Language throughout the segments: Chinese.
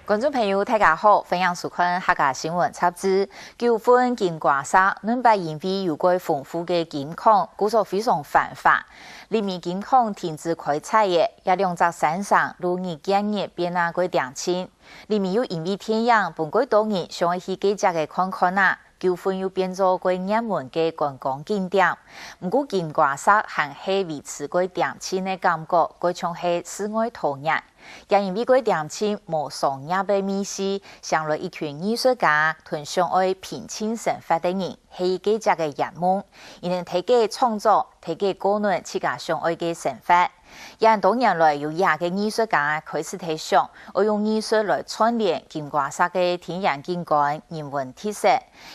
观众朋友，大家好，欢迎收看客家新闻插枝。9份金瓜沙，200因为有过丰富的金矿，故所非常繁华。里面金矿停止开采的，也两只山上如日今日变那过定清。里面有因为天阳，本过多年想要去几只的看看啊。9份又变做过热门的观光景点。不过金瓜沙还是维持过定清的感觉，过像是室外陶冶。也因为过定清无商业的美食，上来一群艺术家同上爱平清生活的人，是几只的热门。伊能提给创作，提给个人自家上爱的生活。也多年来有亚嘅艺术家开始提倡，我用艺术来串联金瓜沙嘅天然景观、人文特色，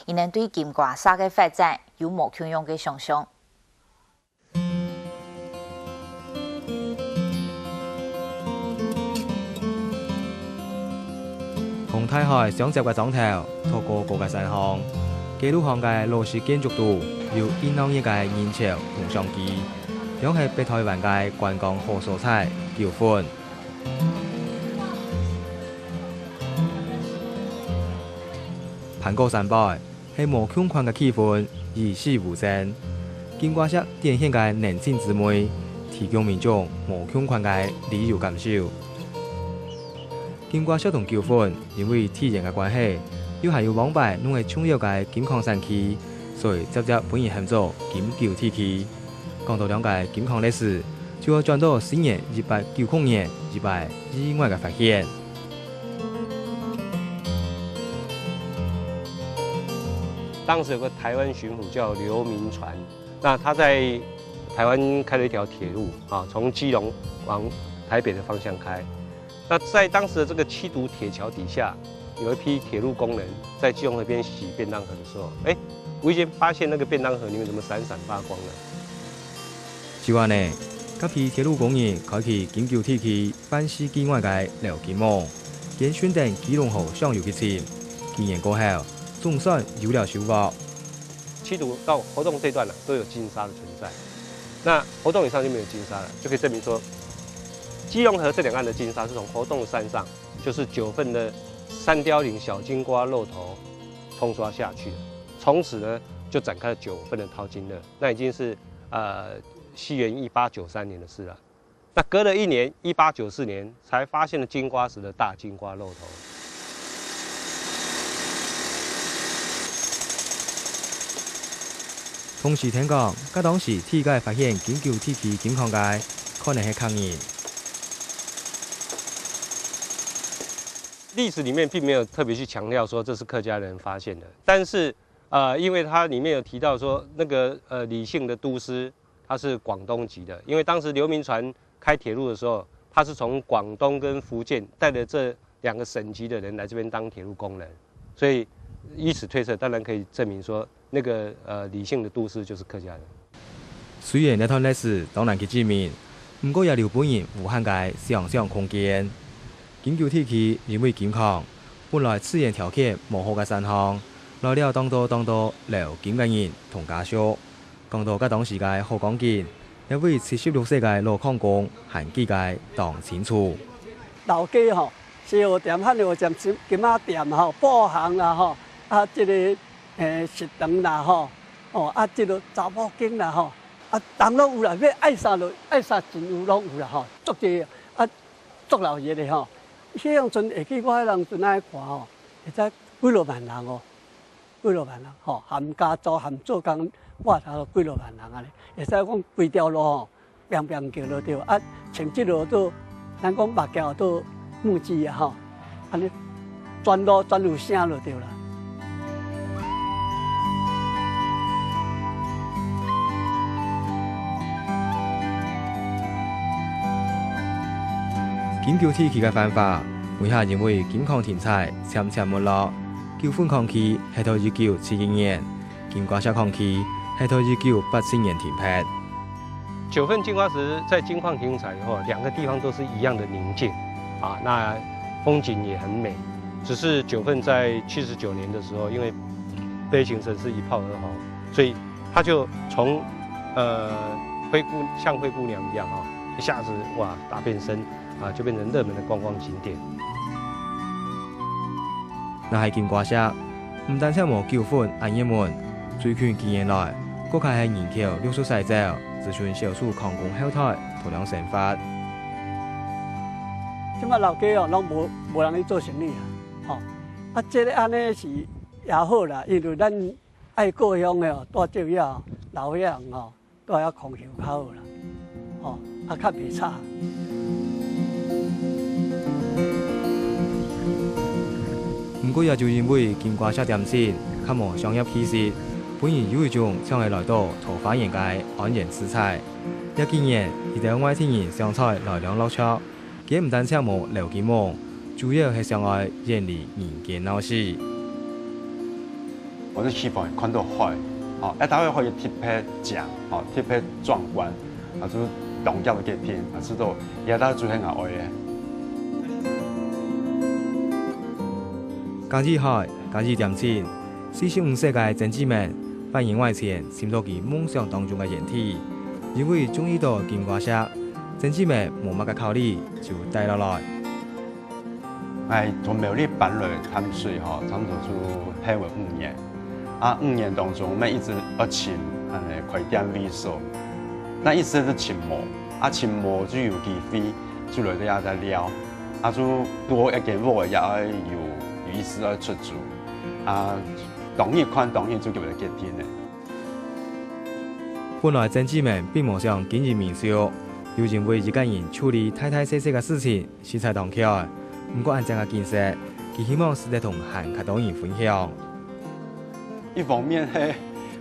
伊能对金瓜沙嘅发展有无穷样嘅想象。同大海相接嘅狀頭，透過各個山巷，記錄巷嘅羅氏建築圖，有熱鬧嘅人潮同相機，樣係北台灣嘅觀光好所在9份。盤古山背係無窮寬嘅氣氛，與世無爭。金瓜石典型嘅年輕姊妹，提供民眾無窮寬嘅旅遊感受。金瓜石同9份因為天然嘅關係，又係有往擺攏係重要嘅金礦產區，所以直接本人喊做金9鐵區。講到兩個金礦歷史，就要轉到10年1890年一擺意外嘅發現。當時有個台灣巡撫叫劉銘傳，那他在台灣開了一條鐵路啊，從基隆往台北的方向開。那在當時的這個7堵鐵橋底下，有一批鐵路工人在基隆河邊洗便當盒的時候，無意間發現那個便當盒裡面怎麼閃閃發光呢？就話呢，嗰批鐵路工人開啟金9鐵區反世紀外嘅廖金夢，揀選定基隆河上游嘅前，幾年過後，總算有了收穫。7堵到活動這段呢，都有金沙的存在，那活動以上就沒有金沙了，就可以證明說，基隆河這兩岸的金沙是從活動山上，就是9份的三貂嶺小金瓜露頭沖刷下去的，從此呢就展開了9份的淘金熱，那已經是西元1893年的事了。那隔了1年，1894年才發現了金瓜石的大金瓜露頭。同時聽講，嗰當時鐵界發現金9鐵區金礦界，可能係抗議。歷史裡面並沒有特別去強調說這是客家人發現的，但是因為它裡面有提到說那個李姓的都師他是廣東籍的，因為當時劉銘傳開鐵路的時候，他是從廣東跟福建帶着這2個省級的人來這邊當鐵路工人，所以以此推測，當然可以證明說那個李姓的都師就是客家人。雖然呢段歷史當然去證明，不過也留本人無限嘅想象空間。金9鐵區因為金礦，本來自然條件無好嘅山巷，來了當多留金嘅人同家屬。講到嗰當時嘅好光景，一位76歲嘅老礦工還記介當清楚。老家吼，西貨店、漢貨店、金仔店吼、布行啦吼，這個食堂啦吼，這個查某囝啦吼，人攏有啦，要愛啥就愛啥，真有攏有啦吼，足濟足老熱的吼。迄樣陣下去，我迄人陣愛看吼，會知幾落萬人哦，幾落萬人吼，含家族含做工，我頭幾落萬人安尼，會使講規條路吼，砰砰叫落着，像即路都，咱講目橋都木枝啊吼，安尼全路全有聲落着啦。金9鐵區嘅辦法，為下因為金礦停採漸沒落，9份礦區係到1970年，金瓜石礦區係到1984年停泊。 9份金瓜石在金礦停採以後，2個地方都是一樣的寧靜，那風景也很美。只是9份在79年的時候，因為悲情城市一炮而紅，所以它就從像灰姑娘一樣一下子哇大變身就變成熱門的觀光景點。那系金瓜石，唔但只无纠纷暗热门，最近几年来，国家系研究绿色洗澡，自从少数矿工后台大量生发。即马老家哦，拢无人去做生意啊，吼。啊，这个安尼是也好啦，因为咱爱故乡的哦，带照样老岁人哦，都要空袖口啦，吼，啊较袂差。不过也就因为金瓜石点心较无商业气势，本然有一种像系来到桃花源嘅安然自在。也竟然伊哋外地人上菜来两落车，佢唔单止无留金毛，主要系上爱远离人间闹市。我是希望看到海，哦，一打开可以特别正，哦，特别壮观，啊，就是农业嘅景点，啊，知道也打最很爱嘅。假日海，假日点心，45世界曾志明扮演外前，寻到其梦想当中嘅掩体。因为中意到金瓜石，曾志明冇乜嘅考虑就带落来。从苗栗搬来淡水吼，差不多就开为5年。啊，5年当中，我们一直要请快点微缩，那一直是请模，啊请模就有机会，就来到也在了，啊就多一件货也要有意思要出租，啊同一款就叫做结天的。本来曾志明并无想经营民宿，又认为一个人处理太太细细嘅事情是才当起来。不过按这个建设，佢希望是在同汉较多人分享。一方面係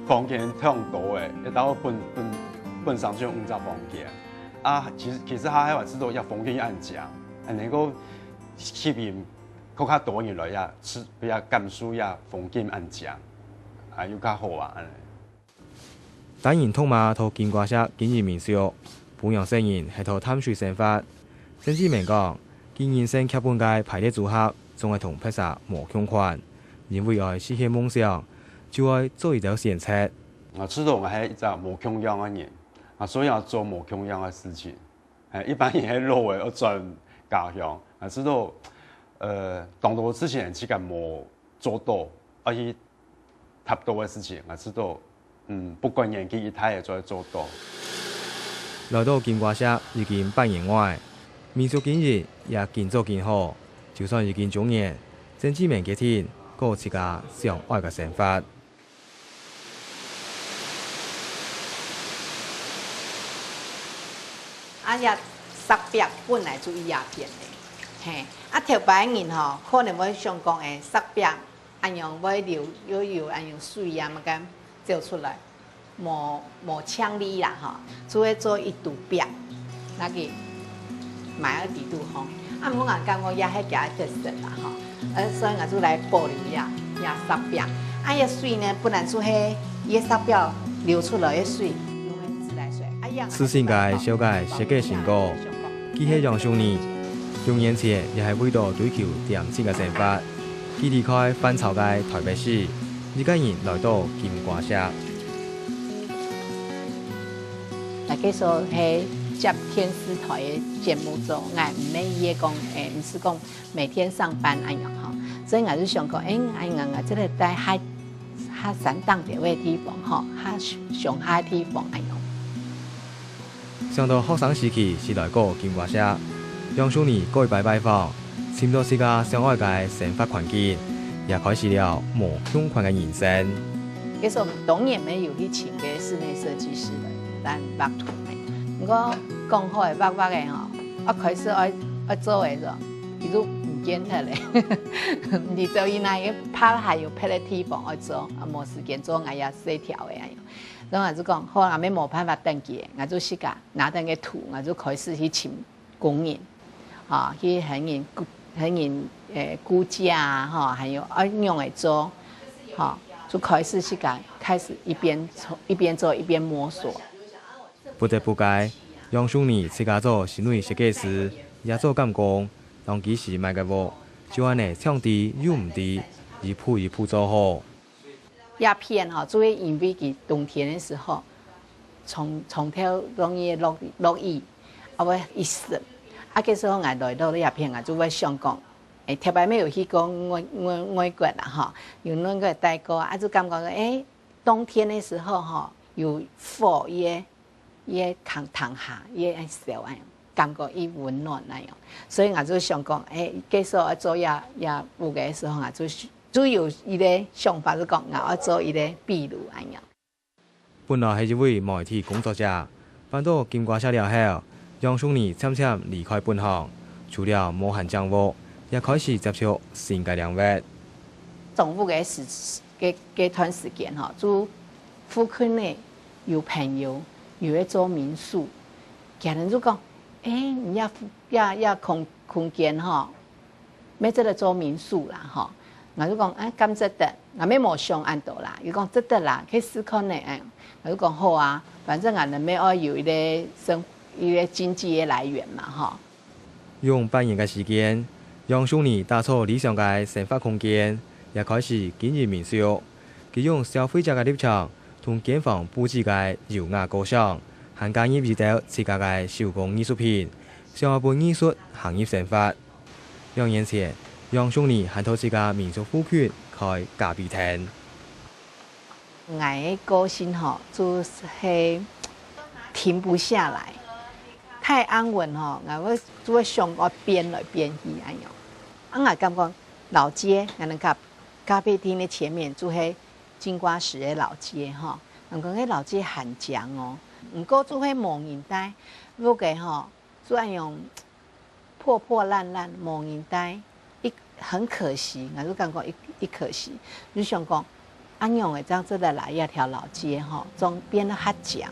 房間太多嘅，一到本上就50房間。啊，其實喺話知道一房間一按講，能夠吸引更加多人來呀，吃比較感受呀房間按講，啊又較好啊。當然通馬同金瓜石經營民宿，本樣生人係同淡水生活。曾志明講，經營生劇本嘅排列組合，仲係同拍攝無相關，因為愛實現夢想。就愛做一條選擇。我知道我係一個無窮樣嘅人，啊，所以要做無窮樣嘅事情。一般人喺路嘅要轉家鄉，啊，知道當到之前只係冇做到，而且太多嘅事情，我知道，不管年紀一大也再做到。來到金瓜石已經8年外，民宿經營也建做建好，就算已經中年，曾志明嘅天，過自家上愛嘅生活。啊，也石壁本来就伊鸦片的，嘿，啊，特别人吼，可能要想讲诶，石壁安样要留安样水啊，嘛咁照出来，无呛力啦吼，只会做一堵壁，那个买一地度吼，啊，我眼感觉也迄家特色啦吼，所以我就来保留也石壁，啊，伊水呢，不然就迄伊石壁流出来的水。私信界小界設計成果，佢係楊少年，用年前亦係為咗追求點心嘅生活，佢離開翻潮界台北市，一家人來到金瓜石。大家說係接天視台嘅節目做，我唔係伊講唔是講每天上班安樣吼，所以我就想講，安樣啊，即係在海山當地嘅地方吼，上海地方安樣。上到學生時期是來過金瓜石，楊少年過去拜訪，尋到自家相愛嘅生活環境，也開始了無窮款嘅人生。其實當然沒有去請嘅室內設計師來咱畫圖嘅，不過講好嘅畫嘅吼，我開始愛做嘅時候，伊都唔見得咧，你就以那個拍還有拍嘅地方愛做，啊冇時間做我也細條嘅樣。然後我就講，好，我咪冇辦法登記，我就試下拿登個圖，我就開始去請工人，啊，去向人估價啊，哈，還有按樣嚟做，哈，就開始試下，開始一邊做一邊摸索。不得不介，楊少年自家做室內設計師，也做監工，當幾時買嘅貨，就按呢唱低又唔低，一鋪一鋪做好。鴉片哈，就會因為佢冬天的時候，從頭容易落雨，啊會一濕，啊，嗰時候我來到鴉片啊，就會想講，特别没有去讲外国啦哈，用那个带过啊，就感觉冬天的时候哈，有火也扛下也烧哎，感觉伊温暖那样，所以我就想讲继续做也有个时候啊，就有伊个想法，就讲我要做伊个秘鲁那样。本来是一位媒体工作者，搬到金瓜社了后，杨兄弟渐渐离开本行，除了无限掌握，也开始接触新嘅领域。政府嘅段时间哈，就附近呢有朋友有在做民宿，家人就讲，你要空间哈，要这个做民宿啦哈，我就讲咁值得，我咩冇上按到啦，伊讲值得啦，去试看呢，我就讲好啊，反正俺们要有一个经济的来源嘛哈。用半年嘅时间，杨兄弟打造理想嘅生活空间，也开始经营民宿。佢用消费者嘅立场，同警方布置嘅优雅歌声，含加入一道自家嘅手工艺术品，想要本艺术行业生活。2年前，杨兄弟还到自家民宿附近开咖啡厅。我的个性吼，就是停不下来，太安稳吼，我就会想我变来变去安样。我感觉老街，俺那咖啡厅的前面就是金瓜石的老街吼，我讲迄老街很强哦，不过就会梦影带，不过吼，就按用破破烂烂梦影带，很可惜，我就感觉一可惜，就想讲。安样的这样子的来一条老街哈，总变得较强。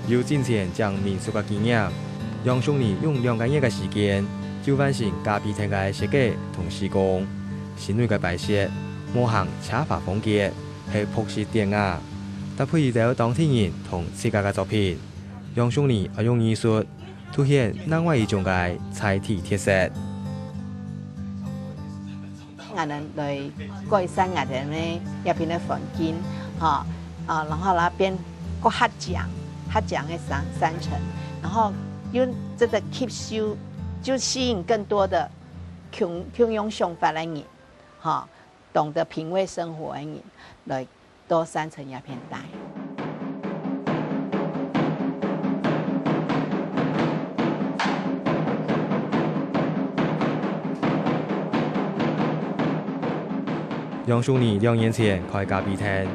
有金钱将民宿嘅经验，杨兄弟用2个月嘅时间就完成咖啡厅嘅设计同施工，室内嘅摆设模仿茶法风格，系朴实典雅，搭配一道当地人同自家嘅作品，杨兄弟要用艺术。凸显另外一种嘅彩体特色。我们来改善我们的那边的环境，然后那边个黑墙的三层，然后用这个 keep 修，就吸引更多的穷用想法的人，懂得品味生活的人来多3层鸦片带。杨兄弟2年前开咖啡厅，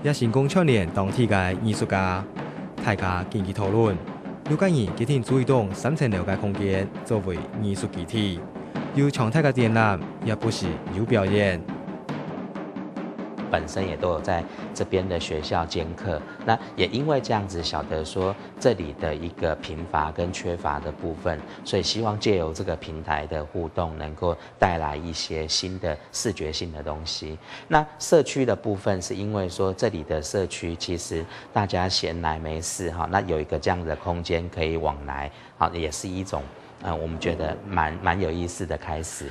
也成功串联当地嘅艺术家，大家积极讨论，了解人决定注意到3层楼嘅空间作为艺术基地，有常态嘅展览，也不时有表演。本身也都有在这边的学校兼课，那也因为这样子晓得说这里的一个贫乏跟缺乏的部分，所以希望借由这个平台的互动，能够带来一些新的视觉性的东西。那社区的部分是因为说这里的社区其实大家闲来没事哈，那有一个这样的空间可以往来，好，也是一种我们觉得蛮有意思的开始。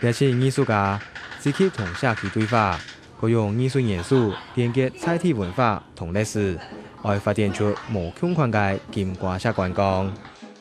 也是艺术家。积极同社区对话，可用艺术元素连接彩体文化同历史，来发展出无穷宽嘅金瓜社观光。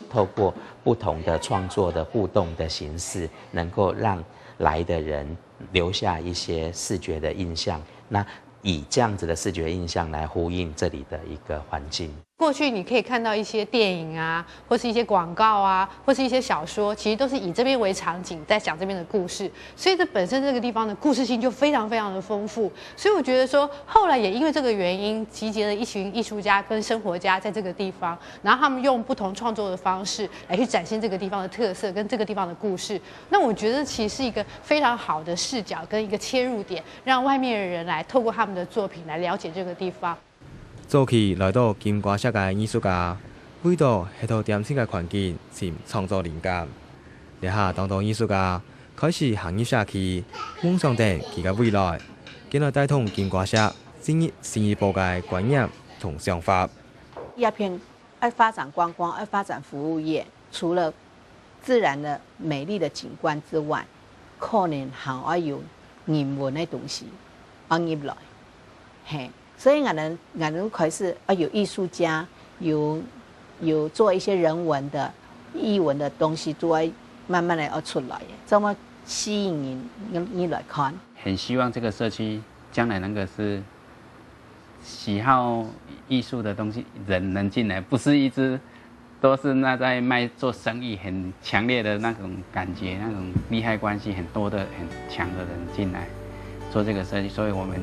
透过不同的创作的互动的形式，能够让来的人留下一些视觉的印象。那以这样子的视觉印象来呼应这里的一个环境。过去你可以看到一些电影啊，或是一些广告啊，或是一些小说，其实都是以这边为场景，在讲这边的故事，所以这本身这个地方的故事性就非常非常的丰富。所以我觉得说，后来也因为这个原因，集结了一群艺术家跟生活家在这个地方，然后他们用不同创作的方式来去展现这个地方的特色跟这个地方的故事。那我觉得其实是一个非常好的视角跟一个切入点，让外面的人来透过他们的作品来了解这个地方。早期来到金瓜社嘅艺术家，为到喺度点新嘅环境寻创作灵感。日下当艺术家开始行业社区，梦想定佢嘅未来，进来带动金瓜社进入新一步嘅观念同想法。鸦片要发展观光，要发展服务业，除了自然的美丽的景观之外，可能还要有人文的东西，放入来，嘿。所以俺们开始有艺术家，有做一些人文的、艺文的东西，都会慢慢的要出来，这么吸引你来看。很希望这个社区将来能够是喜好艺术的东西人能进来，不是一直都是那在做生意很强烈的那种感觉，那种利害关系很多的很强的人进来做这个设计，所以我们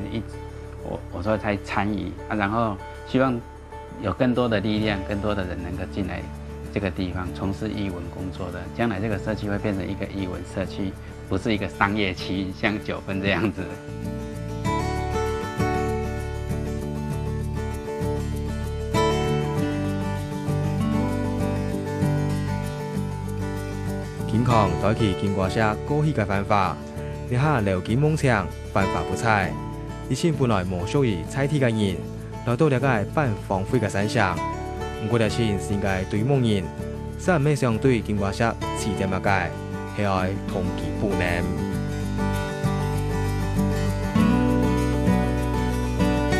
我说才参与啊，然后希望有更多的力量，更多的人能够进来这个地方从事艺文工作的，将来这个社区会变成一个艺文社区，不是一个商业区，像9份这样子。金矿带起金瓜社过去嘅办法，你下留金梦想，办法不采。以前本来无属于采体嘅人，來到了解半荒廢嘅山上，唔過條錢是應該對夢人，三咩相對金瓜社起點乜嘅，係愛同其不能。